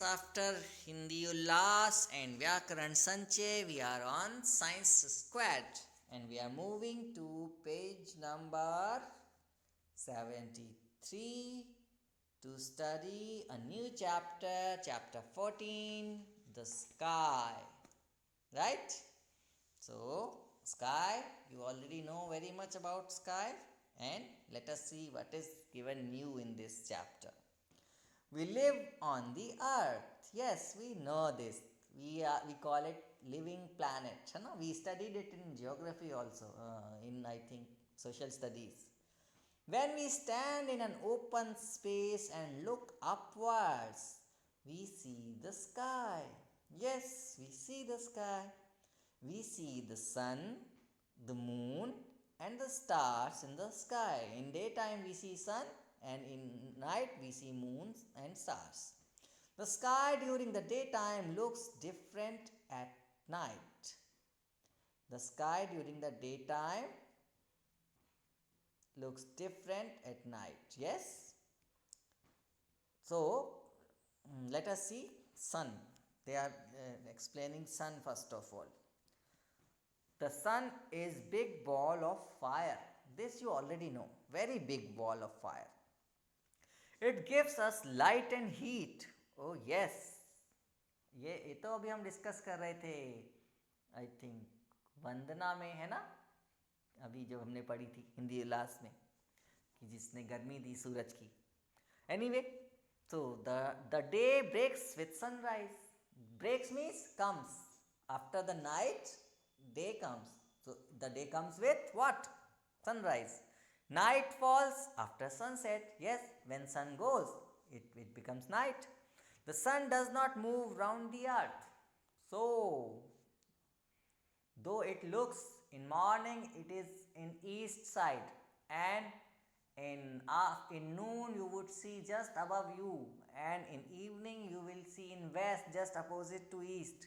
After Hindi Ullas and Vyakaran Sanche, we are on Science Squad and we are moving to page number 73 to study a new chapter, chapter 14, the sky. Right? So, sky, you already know very much about sky, and let us see what is given new in this chapter. We live on the earth. Yes, we know this. We call it living planet. You know, we studied it in geography also, in I think social studies. When we stand in an open space and look upwards, we see the sky. Yes, we see the sky. We see the sun, the moon, and the stars in the sky. In daytime, we see sun, and in night, we see moons and stars. The sky during the daytime looks different at night. The sky during the daytime looks different at night. Yes? So, let us see sun. They are explaining sun first of all. The sun is big ball of fire. This you already know. Very big ball of fire. It gives us light and heat. Oh yes. ये तो अभी हम discuss कर रहे थे I think वंदना में है ना, अभी जब हमने पढ़ी थी हिंदी उल्लास में कि जिसने गर्मी दी सूरज की. Anyway, so the day breaks with sunrise. Breaks means comes after the night. Day comes. So the day comes with what? Sunrise. Night falls after sunset. Yes, when sun goes, it becomes night. The sun does not move round the earth. So, though it looks in morning, it is in east side, and in noon you would see just above you, and in evening you will see in west just opposite to east.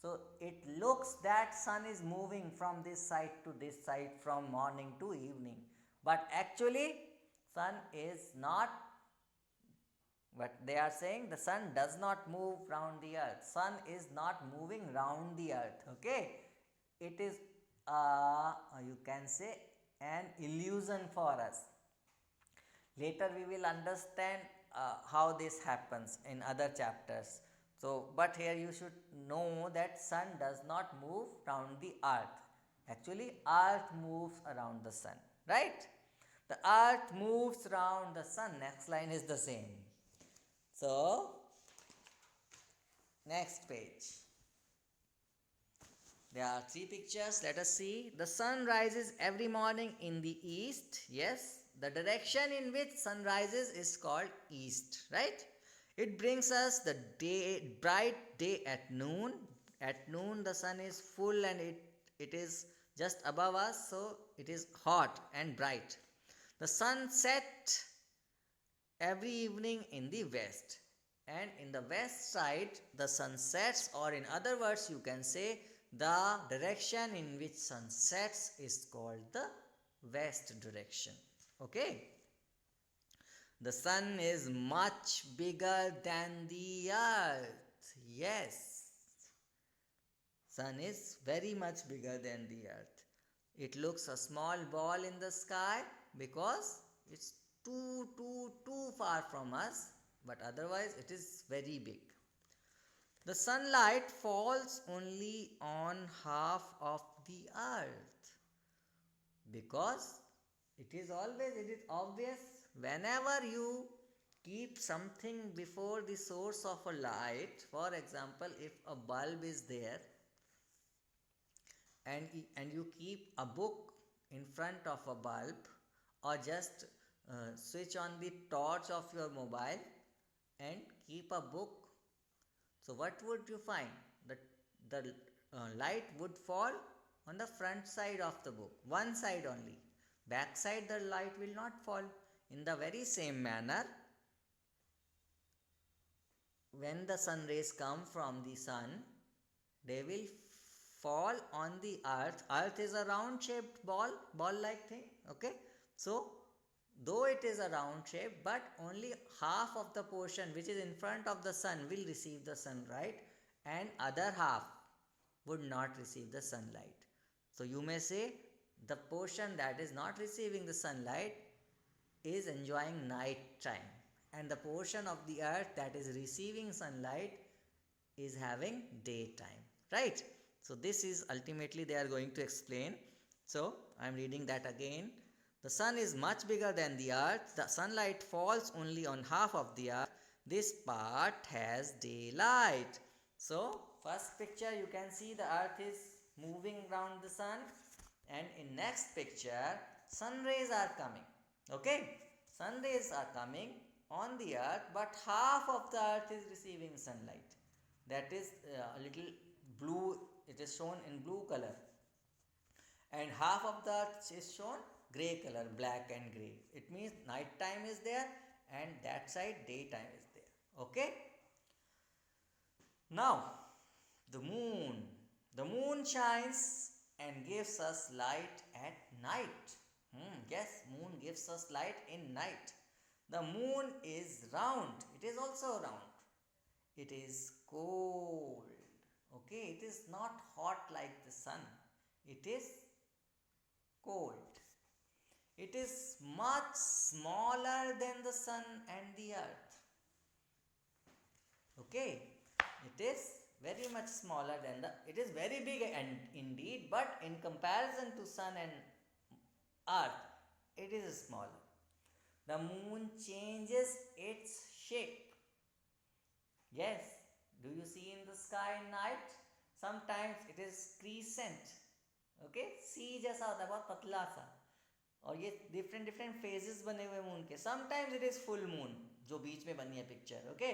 So it looks that sun is moving from this side to this side from morning to evening, but actually sun is not. But they are saying the sun does not move round the earth. Sun is not moving round the earth. Okay, it is you can say an illusion for us. Later we will understand how this happens in other chapters. So, but here you should know that sun does not move round the earth. Actually, earth moves around the sun, right? The earth moves around the sun. Next line is the same. So, next page. There are three pictures. Let us see. The sun rises every morning in the east. Yes, the direction in which sun rises is called east, right? It brings us the day, bright day at noon. At noon, the sun is full and it is just above us, so it is hot and bright. The sun set every evening in the west, and in the west side the sun sets, or in other words you can say the direction in which sun sets is called the west direction. Okay, the sun is much bigger than the earth. Yes, sun is very much bigger than the earth. It looks a small ball in the sky because it's too far from us, but otherwise it is very big. The sunlight falls only on half of the earth because it is obvious whenever you keep something before the source of a light. For example, if a bulb is there and you keep a book in front of a bulb, or just switch on the torch of your mobile and keep a book, so what would you find? The light would fall on the front side of the book, one side only. Back side the light will not fall. In the very same manner, when the sun rays come from the sun, they will fall on the earth. Earth is a round shaped ball like thing. Okay, so though it is a round shape, but only half of the portion which is in front of the sun will receive the sunlight, and other half would not receive the sunlight. So you may say the portion that is not receiving the sunlight is enjoying night time, and the portion of the earth that is receiving sunlight is having daytime, right? So this is ultimately they are going to explain. So I am reading that again. The sun is much bigger than the earth. The sunlight falls only on half of the earth. This part has daylight. So first picture you can see the earth is moving around the sun, and in next picture sun rays are coming. Okay, sun rays are coming on the earth, but half of the earth is receiving sunlight. That is a little blue, it is shown in blue color, and half of the earth is shown gray color, black and gray. It means night time is there and that side daytime is there. Okay, now the moon. The moon shines and gives us light at night. Yes, moon gives us light in night. The moon is round. It is also round. It is cold. Okay, it is not hot like the sun. It is cold. It is much smaller than the sun and the earth. Okay, it is very much smaller than it is very big and indeed, but in comparison to sun and earth, it is smaller. The moon changes its shape. Yes, do you see in the sky in night? Sometimes it is crescent. Okay, C जैसा होता है, बहुत पतला सा, और ये different different phases बने हुए मून के. Sometimes it is full moon जो बीच में बनी है picture. Okay,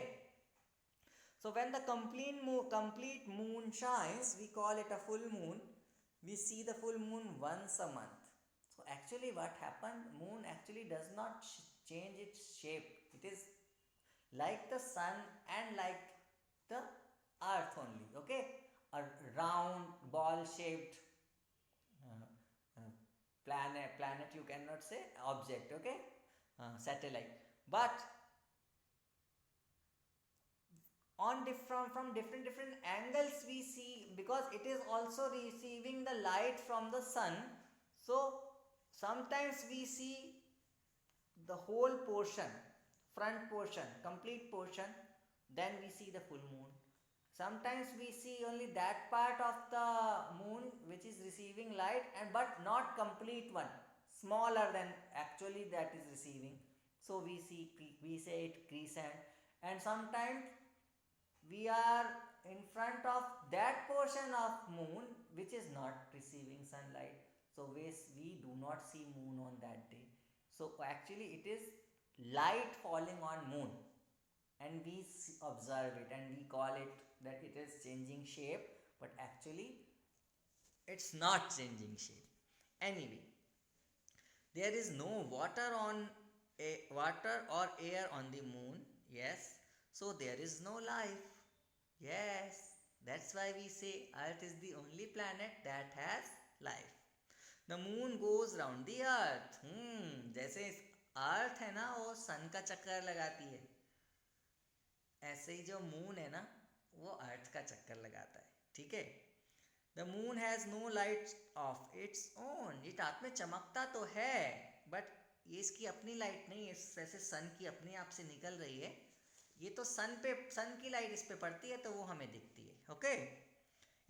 so when the complete moon shines, we call it a full moon. We see the full moon once a month. So actually what happened, moon actually does not change its shape. It is like the sun and like the earth only. Okay, a round ball shaped planet you cannot say, object. Okay, satellite, but on from different angles we see, because it is also receiving the light from the sun. So sometimes we see the whole portion, front portion, complete portion, then we see the full moon. Sometimes we see only that part of the moon which is receiving light, and but not complete one, smaller than actually that is receiving. So we say it crescent. And sometimes we are in front of that portion of moon which is not receiving sunlight, so we do not see moon on that day. So actually it is light falling on moon, and we observe it and we call it that it is changing shape, but actually it's not changing shape. Anyway, there is no water or air on the moon. Yes, so there is no life. Yes, that's why we say earth is the only planet that has life. The moon goes round the earth. जैसे अर्थ है ना वो सन का चक्कर लगाती है, ऐसे ही जो मून है ना वो अर्थ का चक्कर लगाता है. ठीक है. The moon has no light of its own. ये रात में चमकता तो है, बट ये इसकी अपनी लाइट नहीं है. जैसे सन की अपने आप से निकल रही है, ये तो सन की लाइट इस पे पड़ती है तो वो हमें दिखती है. Okay,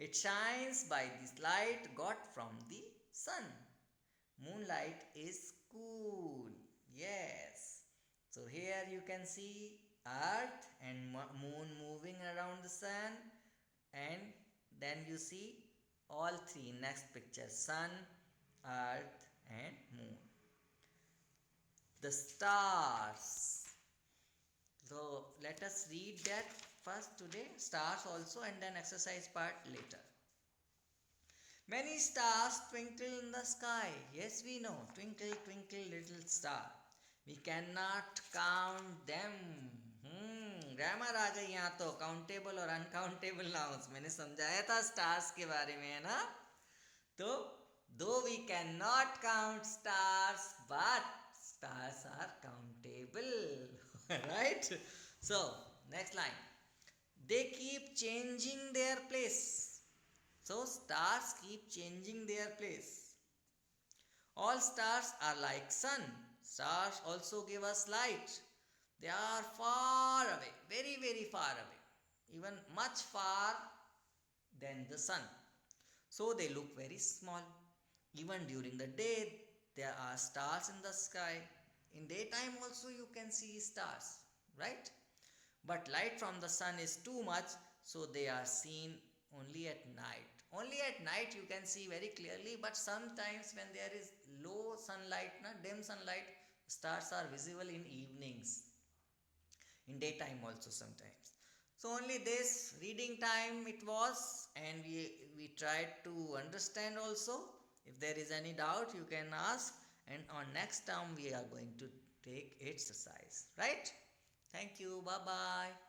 it shines by this light got from the sun. Moon light is cool. Yes, so here you can see earth and moon moving around the sun, and then you see all three next picture: sun, earth and moon. The stars. So let us read that first today, stars also, and then exercise part later. Many stars twinkle in the sky. Yes, we know, twinkle twinkle little star. We cannot count them. Grammar आ गई यहाँ तो, countable और uncountable nouns. मैंने समझाया था stars के बारे में, है ना. तो though we can not count stars, but stars are countable. Right? So, next line. They keep changing their place. So, stars keep changing their place. All stars are like sun. Stars also give us light. They are far away, very, very far away, even much far than the sun. So they look very small. Even during the day, there are stars in the sky. In daytime, also, you can see stars, right? But light from the sun is too much, so they are seen only at night. Only at night you can see very clearly, but sometimes when there is low sunlight, dim sunlight, stars are visible in evenings, in daytime also sometimes. So only this reading time it was, and we tried to understand also. If there is any doubt, you can ask, and on next term we are going to take exercise, right? Thank you. Bye bye.